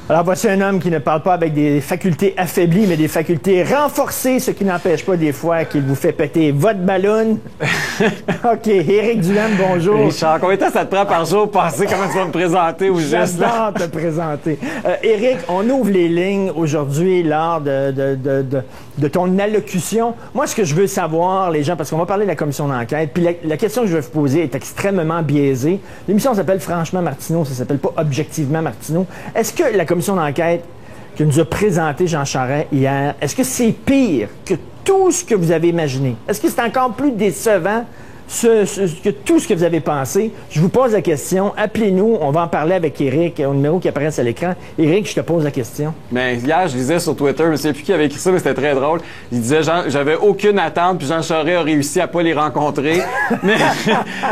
Alors, voici un homme qui ne parle pas avec des facultés affaiblies, mais des facultés renforcées, ce qui n'empêche pas des fois qu'il vous fait péter votre ballon. OK, Éric Duhaime, bonjour. Richard, combien de temps ça te prend par jour pour penser comment tu vas me présenter ou juste là? J'adore te présenter. Éric, on ouvre les lignes aujourd'hui lors de ton allocution. Moi, ce que je veux savoir, les gens, parce qu'on va parler de la commission d'enquête, puis la question que je vais vous poser est extrêmement biaisée. L'émission s'appelle Franchement Martineau, ça s'appelle pas Objectivement Martineau. Est-ce que la commission d'enquête que nous a présenté Jean Charest hier, est-ce que c'est pire que tout ce que vous avez imaginé? Est-ce que c'est encore plus décevant que tout ce que vous avez pensé? Je vous pose la question. Appelez-nous. On va en parler avec Éric au numéro qui apparaît à l'écran. Éric, je te pose la question. Mais hier, je lisais sur Twitter, je ne sais plus qui avait écrit ça, mais c'était très drôle. Il disait, j'avais aucune attente, puis Jean Charest a réussi à pas les rencontrer. Mais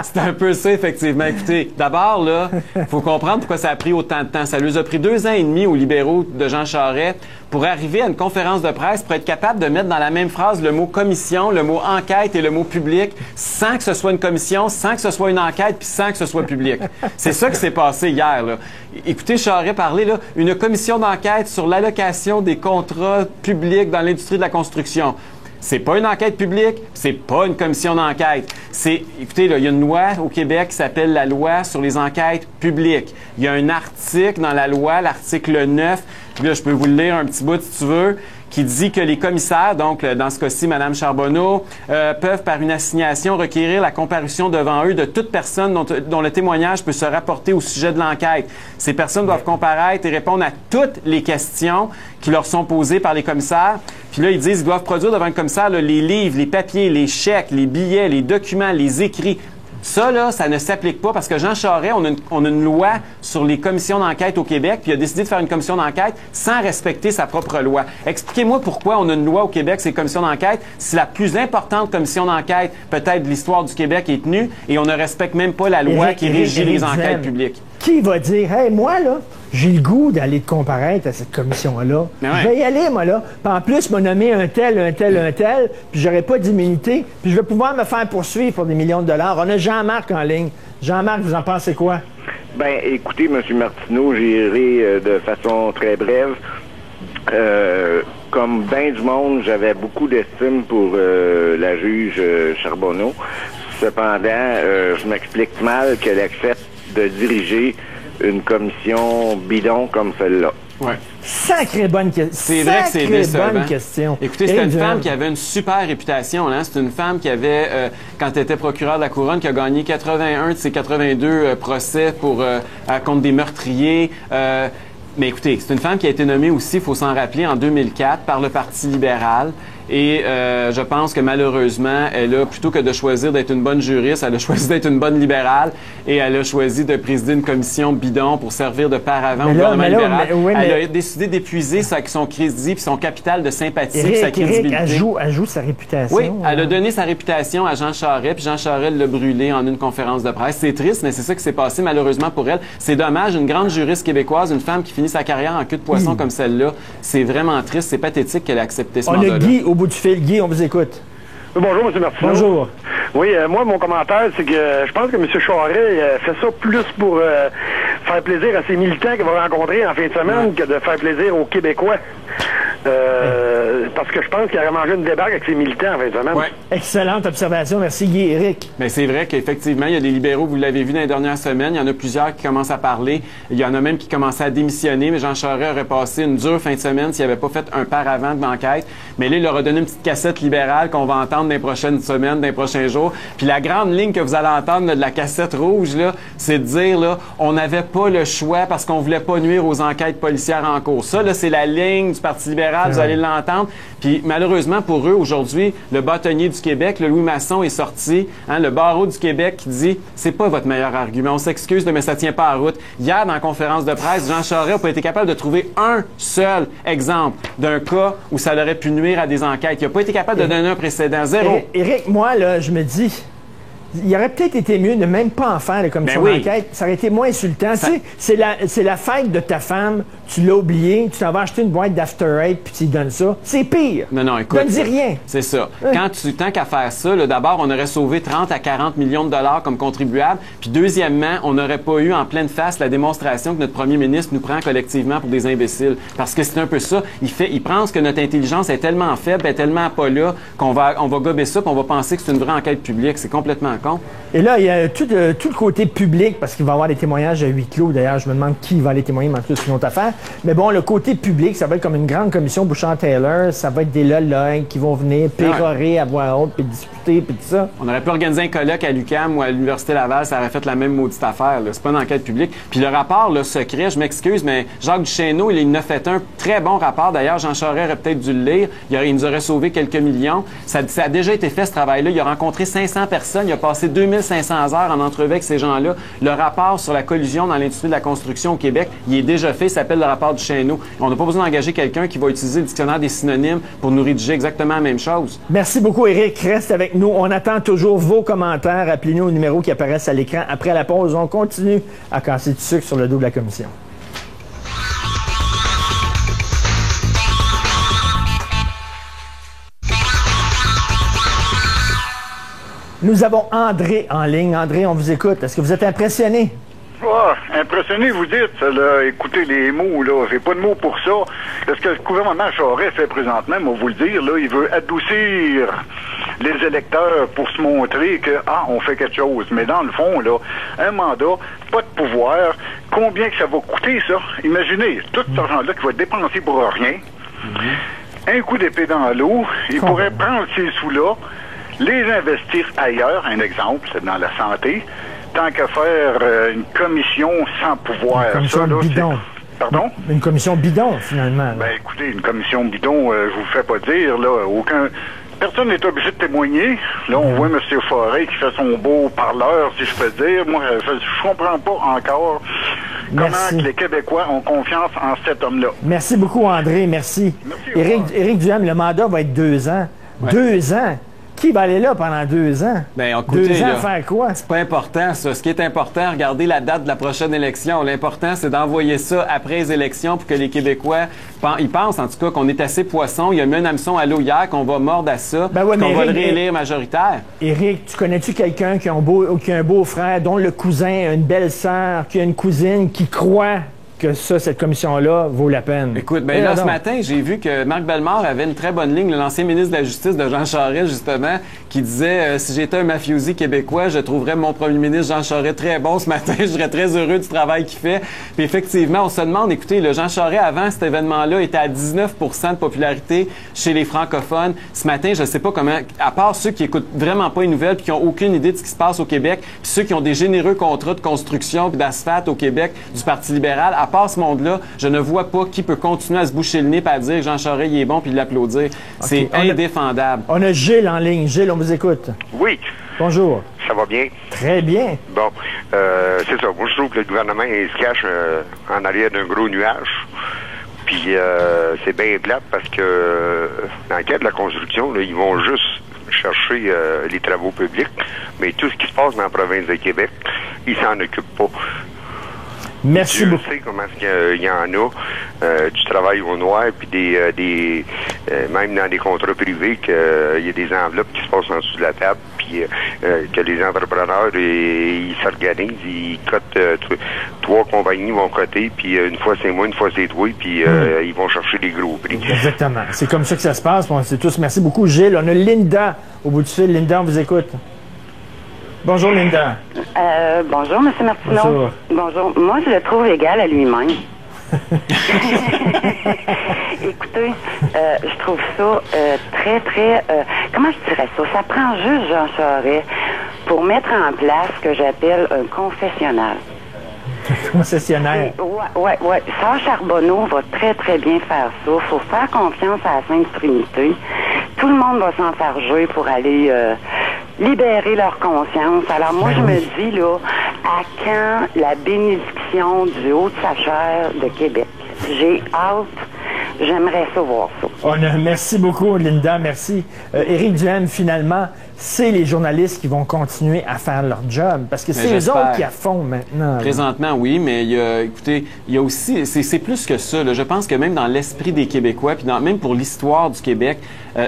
c'était un peu ça, effectivement. Écoutez, d'abord, là, faut comprendre pourquoi ça a pris autant de temps. Ça lui a pris 2 ans et demi aux libéraux de Jean Charest pour arriver à une conférence de presse, pour être capable de mettre dans la même phrase le mot commission, le mot enquête et le mot public, sans que ce soit une commission, sans que ce soit une enquête, puis sans que ce soit public. C'est ça qui s'est passé hier, là. Écoutez Charest parler, là, une commission d'enquête sur l'allocation des contrats publics dans l'industrie de la construction. C'est pas une enquête publique, c'est pas une commission d'enquête. Écoutez, là, il y a une loi au Québec qui s'appelle la loi sur les enquêtes publiques. Il y a un article dans la loi, l'article 9, puis là, je peux vous le lire un petit bout si tu veux, qui dit que les commissaires, donc dans ce cas-ci, Mme Charbonneau, peuvent par une assignation requérir la comparution devant eux de toute personne dont le témoignage peut se rapporter au sujet de l'enquête. Ces personnes doivent comparaître et répondre à toutes les questions qui leur sont posées par les commissaires. Puis là, ils disent qu'ils doivent produire devant le commissaire là, les livres, les papiers, les chèques, les billets, les documents, les écrits. Ça, là, ça ne s'applique pas parce que Jean Charest, on a une loi sur les commissions d'enquête au Québec, puis il a décidé de faire une commission d'enquête sans respecter sa propre loi. Expliquez-moi pourquoi on a une loi au Québec, c'est commission d'enquête, si la plus importante commission d'enquête, peut-être de l'histoire du Québec, est tenue et on ne respecte même pas la loi qui régit les enquêtes publiques. Qui va dire, hey, moi, là, j'ai le goût d'aller te comparaître à cette commission-là. Ouais. Je vais y aller, moi, là. Puis en plus, m'a nommé un tel, puis j'aurai pas d'immunité, puis je vais pouvoir me faire poursuivre pour des millions de dollars. On a Jean-Marc en ligne. Jean-Marc, vous en pensez quoi? Ben, écoutez, M. Martineau, j'irai de façon très brève. Comme bien du monde, j'avais beaucoup d'estime pour la juge Charbonneau. Cependant, je m'explique mal qu'elle accepte de diriger une commission bidon comme celle-là. Ouais. Sacrée bonne question. C'est vrai que c'est décevant. Question. Écoutez, c'était une femme qui avait une super réputation. Hein? C'est une femme qui avait, quand elle était procureure de la Couronne, qui a gagné 81 de ses 82 procès contre des meurtriers. Mais écoutez, c'est une femme qui a été nommée aussi, il faut s'en rappeler, en 2004 par le Parti libéral. Et je pense que malheureusement, elle a, plutôt que de choisir d'être une bonne juriste, elle a choisi d'être une bonne libérale et elle a choisi de présider une commission bidon pour servir de paravent au gouvernement libéral. Elle a décidé d'épuiser son crédit et son capital de sympathie et sa crédibilité. Elle joue sa réputation. Oui, elle a donné sa réputation à Jean Charest, puis Jean Charest l'a brûlé en une conférence de presse. C'est triste, mais c'est ça qui s'est passé malheureusement pour elle. C'est dommage, une grande juriste québécoise, une femme qui finit sa carrière en queue de poisson comme celle-là. C'est vraiment triste, c'est pathétique qu'elle ait accepté ce mandat-là. Au bout du fil. Guy, on vous écoute. Bonjour, M. Martineau. Bonjour. Oui, moi, mon commentaire, c'est que je pense que M. Charest fait ça plus pour faire plaisir à ses militants qu'il va rencontrer en fin de semaine que de faire plaisir aux Québécois. Parce que je pense qu'il aurait mangé une débarque avec ses militants en fin de semaine. Ouais. Excellente observation. Merci, Guy. Éric. Mais c'est vrai qu'effectivement, il y a des libéraux, vous l'avez vu dans les dernières semaines, il y en a plusieurs qui commencent à parler. Il y en a même qui commençaient à démissionner, mais Jean Charest aurait passé une dure fin de semaine s'il n'avait pas fait un paravent de l'enquête. Mais là, il leur a donné une petite cassette libérale qu'on va entendre dans les prochaines semaines, dans les prochains jours. Puis la grande ligne que vous allez entendre là, de la cassette rouge, là, c'est de dire, là, on n'avait pas le choix parce qu'on voulait pas nuire aux enquêtes policières en cours. Ça, là, c'est la ligne du Parti libéral, vous allez l'entendre. Puis malheureusement pour eux, aujourd'hui, le bâtonnier du Québec, le Louis Masson, est sorti, hein, le barreau du Québec, qui dit « c'est pas votre meilleur argument, on s'excuse, mais ça tient pas à route ». Hier, dans la conférence de presse, Jean Charest n'a pas été capable de trouver un seul exemple d'un cas où ça aurait pu nuire à des enquêtes. Il n'a pas été capable de donner un précédent. Zéro. Éric, moi, là, je me dis, il aurait peut-être été mieux de même pas en faire de commission d'enquête. Ça aurait été moins insultant. Tu sais, c'est la fête de ta femme, tu l'as oublié, tu t'en vas acheter une boîte d'After Eight puis tu lui donnes ça. C'est pire. Non, écoute. Donne-y rien. C'est ça. Tant qu'à faire ça, d'abord, on aurait sauvé 30 à 40 millions de dollars comme contribuables. Puis deuxièmement, on n'aurait pas eu en pleine face la démonstration que notre premier ministre nous prend collectivement pour des imbéciles. Parce que c'est un peu ça. Il pense que notre intelligence est tellement faible, est tellement pas là, qu'on va gober ça puis on va penser que c'est une vraie enquête publique. C'est complètement con. Et là, il y a tout le côté public, parce qu'il va y avoir des témoignages à huis clos. D'ailleurs, je me demande qui va aller témoigner, mais c'est une autre affaire. Mais bon, le côté public, ça va être comme une grande commission Bouchard-Taylor. Ça va être des lologues qui vont venir pérorer à voix haute, puis discuter, puis tout ça. On aurait pu organiser un colloque à l'UQAM ou à l'Université Laval, ça aurait fait la même maudite affaire. C'est pas une enquête publique. Puis le rapport, secret, je m'excuse, mais Jacques Duchesneau, il en a fait un très bon rapport. D'ailleurs, Jean Charest aurait peut-être dû le lire. Il nous aurait sauvé quelques millions. Ça a déjà été fait, ce travail-là. Il a rencontré 500 personnes. Il a passé 2500 heures en entrevue avec ces gens-là. Le rapport sur la collusion dans l'industrie de la construction au Québec, il est déjà fait. Il s'appelle le rapport Duchesneau. On n'a pas besoin d'engager quelqu'un qui va utiliser le dictionnaire des synonymes pour nous rédiger exactement la même chose. Merci beaucoup, Éric. Reste avec nous. On attend toujours vos commentaires. Appelez-nous au numéro qui apparaissent à l'écran. Après la pause, on continue à casser du sucre sur le dos de la commission. Nous avons André en ligne. André, on vous écoute. Est-ce que vous êtes impressionné? Impressionné, vous dites, là, écoutez les mots, là, j'ai pas de mots pour ça. Ce que le gouvernement Charest fait présentement, on va vous le dire, là, il veut adoucir les électeurs pour se montrer que, on fait quelque chose. Mais dans le fond, là, un mandat, pas de pouvoir, combien que ça va coûter, ça? Imaginez, tout cet argent-là qui va être dépensé pour rien, un coup d'épée dans l'eau, il pourrait prendre ces sous-là, les investir ailleurs, un exemple, c'est dans la santé, tant qu'à faire une commission sans pouvoir. Une commission bidon. Pardon? Une commission bidon, finalement. Là. Ben écoutez, une commission bidon, je vous fais pas dire, là, personne n'est obligé de témoigner. Là, on voit M. Forêt qui fait son beau parleur, si je peux dire. Moi, je comprends pas encore comment les Québécois ont confiance en cet homme-là. Merci beaucoup, André. Merci. Éric Duhem, le mandat va être 2 ans. Ouais. 2 ans? Qui va aller là pendant 2 ans? Bien, écoutez, 2 ans à faire quoi? C'est pas important, ça. Ce qui est important, regardez la date de la prochaine élection. L'important, c'est d'envoyer ça après les élections pour que les Québécois, ils pensent, en tout cas, qu'on est assez poisson. Il y a mis un hameçon à l'eau hier, qu'on va mordre à ça, qu'on va le réélire majoritaire. Éric, tu connais-tu quelqu'un qui a un beau-frère, dont le cousin a une belle-sœur, qui a une cousine, qui croit que cette commission-là vaut la peine? Écoute, ben là, ce matin, j'ai vu que Marc Bellemare avait une très bonne ligne, l'ancien ministre de la Justice de Jean Charest, justement, qui disait si j'étais un mafiosi québécois, je trouverais mon premier ministre Jean Charest très bon ce matin, je serais très heureux du travail qu'il fait. Puis effectivement, on se demande, écoutez, le Jean Charest, avant cet événement-là, était à 19 % de popularité chez les francophones. Ce matin, je ne sais pas comment, à part ceux qui écoutent vraiment pas les nouvelles puis qui n'ont aucune idée de ce qui se passe au Québec, puis ceux qui ont des généreux contrats de construction puis d'asphalte au Québec du Parti libéral, à part ce monde-là, je ne vois pas qui peut continuer à se boucher le nez et à dire que Jean Charest il est bon puis l'applaudir. C'est indéfendable. On a Gilles en ligne. Gilles, on vous écoute. Oui. Bonjour. Ça va bien? Très bien. Bon, c'est ça. Moi, je trouve que le gouvernement, il se cache en arrière d'un gros nuage. Puis, c'est bien plate parce que dans le cadre de la construction, là, ils vont juste chercher les travaux publics, mais tout ce qui se passe dans la province de Québec, ils s'en occupent pas. Merci beaucoup. Je sais comment est-ce qu'il y en a du travail au noir, puis même dans des contrats privés, qu'il y a des enveloppes qui se passent en dessous de la table, puis que les entrepreneurs, ils s'organisent, ils cotent, 3 compagnies vont coter, puis une fois c'est moi, une fois c'est toi, puis ils vont chercher les gros prix. Exactement. C'est comme ça que ça se passe. On sait tous. Merci beaucoup, Gilles. On a Linda au bout du fil. Linda, on vous écoute. Bonjour, Linda. Bonjour, M. Martineau. Bonjour. Bonjour. Moi, je le trouve égal à lui-même. Écoutez, je trouve ça très, très... comment je dirais ça? Ça prend juste Jean Charest pour mettre en place ce que j'appelle un confessionnal. Concessionnaire. Oui. Sœur Charbonneau va très, très bien faire ça. Il faut faire confiance à la Sainte Trinité. Tout le monde va s'enfarger pour aller libérer leur conscience. Alors moi, je me dis, là, à quand la bénédiction du Haut-Sachère de Québec? J'ai hâte. J'aimerais ça voir ça. Merci beaucoup, Linda. Merci. Éric Duhem, finalement, c'est les journalistes qui vont continuer à faire leur job. Parce que c'est eux autres qui affondent maintenant. Présentement, oui, mais écoutez, il y a aussi, c'est plus que ça. Là. Je pense que même dans l'esprit des Québécois, puis même pour l'histoire du Québec,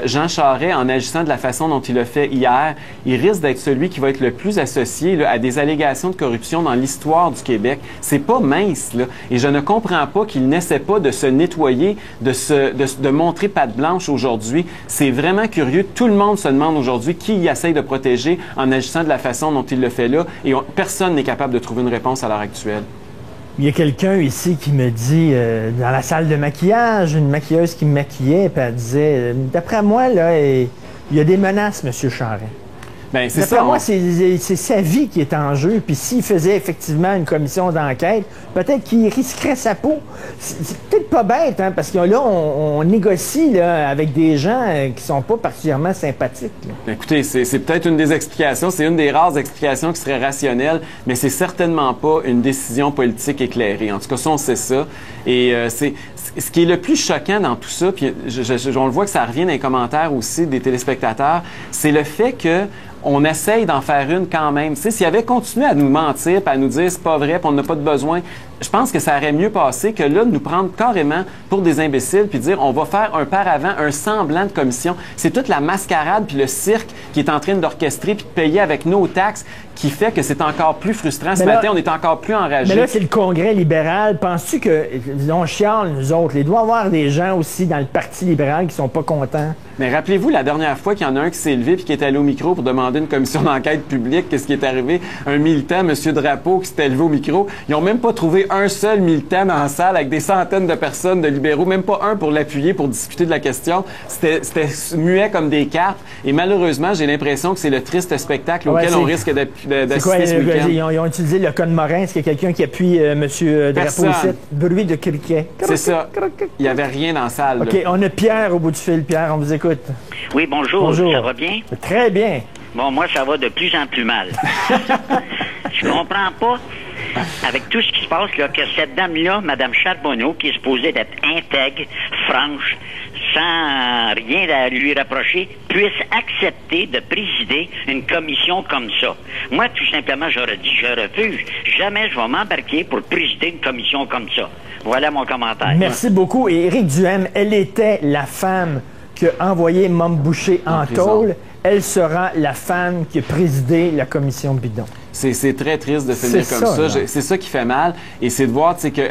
Jean Charest, en agissant de la façon dont il l'a fait hier, il risque d'être celui qui va être le plus associé là, à des allégations de corruption dans l'histoire du Québec. C'est pas mince, là. Et je ne comprends pas qu'il n'essaie pas de se nettoyer, de montrer patte blanche aujourd'hui. C'est vraiment curieux. Tout le monde se demande aujourd'hui qui il essaye de protéger en agissant de la façon dont il le fait là. Et personne n'est capable de trouver une réponse à l'heure actuelle. Il y a quelqu'un ici qui me dit, dans la salle de maquillage, une maquilleuse qui me maquillait, puis elle disait, d'après moi, là, il y a des menaces, M. Charest. Ben, c'est d'après moi, c'est sa vie qui est en jeu. Puis s'il faisait effectivement une commission d'enquête, peut-être qu'il risquerait sa peau. C'est peut-être pas bête, hein, parce que là, on négocie là, avec des gens qui sont pas particulièrement sympathiques. Là. Écoutez, c'est peut-être une des explications, c'est une des rares explications qui serait rationnelle, mais c'est certainement pas une décision politique éclairée. En tout cas, ça, on sait ça. Et ce qui est le plus choquant dans tout ça, puis on le voit que ça revient dans les commentaires aussi des téléspectateurs, c'est le fait que on essaye d'en faire une quand même. Tu sais, s'il avait continué à nous mentir, puis à nous dire c'est pas vrai, puis on n'a pas de besoin, je pense que ça aurait mieux passé que là, de nous prendre carrément pour des imbéciles, puis dire on va faire un paravent, un semblant de commission. C'est toute la mascarade puis le cirque qui est en train d'orchestrer puis de payer avec nos taxes qui fait que c'est encore plus frustrant. Ce matin, on est encore plus enragés. Mais là, c'est le Congrès libéral. Penses-tu que, on chiale, nous autres, il doit y avoir des gens aussi dans le Parti libéral qui sont pas contents? Mais rappelez-vous, la dernière fois qu'il y en a un qui s'est levé puis qui est allé au micro pour demander une commission d'enquête publique, qu'est-ce qui est arrivé? Un militant, M. Drapeau, qui s'était levé au micro. Ils n'ont même pas trouvé un seul militant dans la salle avec des centaines de personnes de libéraux, même pas un pour l'appuyer, pour discuter de la question. C'était muet comme des cartes. Et malheureusement, j'ai l'impression que c'est le triste spectacle auquel on risque d'assister ce week-end. Ils ont utilisé le code Morin. Est-ce qu'il y a quelqu'un qui appuie M. Drapeau ici? Bruit de criquet. C'est ça. Il n'y avait rien dans la salle. OK, là. on a Pierre au bout du fil. Pierre, on vous écoute. Oui, bonjour. Ça va bien? Très bien. Bon, moi, ça va de plus en plus mal. Je comprends pas, avec tout ce qui se passe, là, que cette dame-là, Mme Charbonneau, qui est supposée d'être intègre, franche, sans rien à lui reprocher, puisse accepter de présider une commission comme ça. Moi, tout simplement, j'aurais dit, je refuse. Jamais je vais m'embarquer pour présider une commission comme ça. Voilà mon commentaire. Merci beaucoup. Et Éric Duhaime, elle était la femme qui a envoyé Mme Boucher en tôle. Elle sera la femme qui a présidé la commission Bidon. C'est très triste de finir comme ça. C'est ça qui fait mal. Et c'est de voir, tu sais, que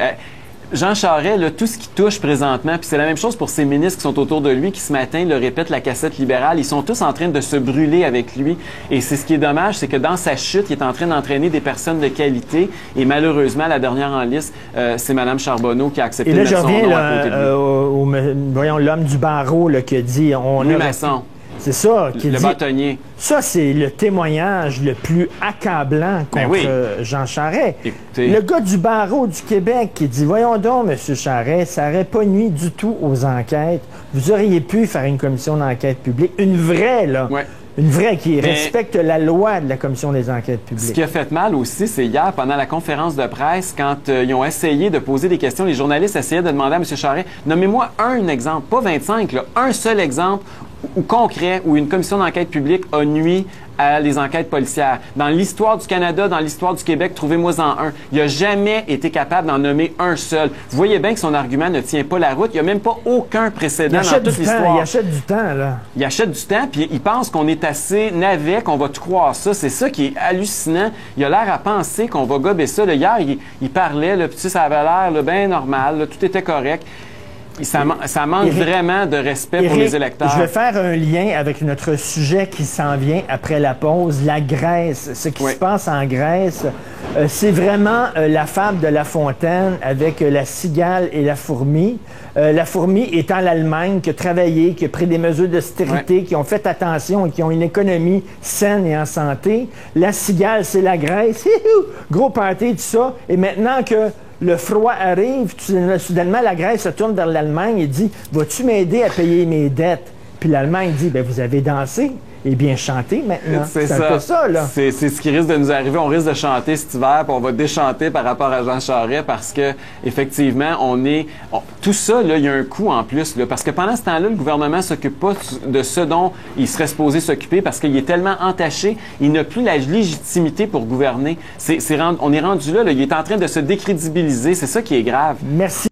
Jean Charest, là, tout ce qui touche présentement, puis c'est la même chose pour ses ministres qui sont autour de lui, qui ce matin le répètent la cassette libérale, ils sont tous en train de se brûler avec lui. Et c'est ce qui est dommage, c'est que dans sa chute, il est en train d'entraîner des personnes de qualité. Et malheureusement, la dernière en liste, c'est Mme Charbonneau qui a accepté de mettre son nom à côté de lui. Voyons, l'homme du barreau là, qui a dit... Louis Masson. C'est ça qui le dit... bâtonnier. Ça, c'est le témoignage le plus accablant contre Jean Charest. Écoutez. Le gars du barreau du Québec qui dit « Voyons donc, M. Charest, ça n'aurait pas nuit du tout aux enquêtes. Vous auriez pu faire une commission d'enquête publique. Une vraie, là. Ouais. Une vraie qui respecte la loi de la Commission des enquêtes publiques. Ce qui a fait mal aussi, c'est hier, pendant la conférence de presse, quand ils ont essayé de poser des questions, les journalistes essayaient de demander à M. Charest, nommez-moi un exemple, pas 25, là, un seul exemple ou concret où une commission d'enquête publique a nui à les enquêtes policières. Dans l'histoire du Canada, dans l'histoire du Québec, trouvez-moi-en un. Il n'a jamais été capable d'en nommer un seul. Vous voyez bien que son argument ne tient pas la route. Il n'y a même pas aucun précédent dans toute l'histoire. Il achète du temps, là. Il achète du temps, puis il pense qu'on est assez navet, qu'on va tout croire ça. C'est ça qui est hallucinant. Il a l'air à penser qu'on va gober ça. Là, hier, il parlait, là, puis tu sais, ça avait l'air bien normal, là, tout était correct. Ça manque vraiment de respect pour les électeurs. Je vais faire un lien avec notre sujet qui s'en vient après la pause, la Grèce. Ce qui se passe en Grèce, c'est vraiment la fable de La Fontaine avec la cigale et la fourmi. La fourmi étant l'Allemagne qui a travaillé, qui a pris des mesures d'austérité, qui ont fait attention et qui ont une économie saine et en santé. La cigale, c'est la Grèce. Gros party, tout ça. Et maintenant que le froid arrive, soudainement, la Grèce se tourne vers l'Allemagne et dit « Vas-tu m'aider à payer mes dettes? » Puis l'Allemagne dit, ben vous avez dansé et bien chanté maintenant. C'est un peu ça, là. C'est ce qui risque de nous arriver. On risque de chanter cet hiver, puis on va déchanter par rapport à Jean Charest parce que effectivement, tout ça, là, il y a un coût en plus. Là, parce que pendant ce temps-là, le gouvernement s'occupe pas de ce dont il serait supposé s'occuper parce qu'il est tellement entaché, il n'a plus la légitimité pour gouverner. On est rendu là, il est en train de se décrédibiliser. C'est ça qui est grave. Merci.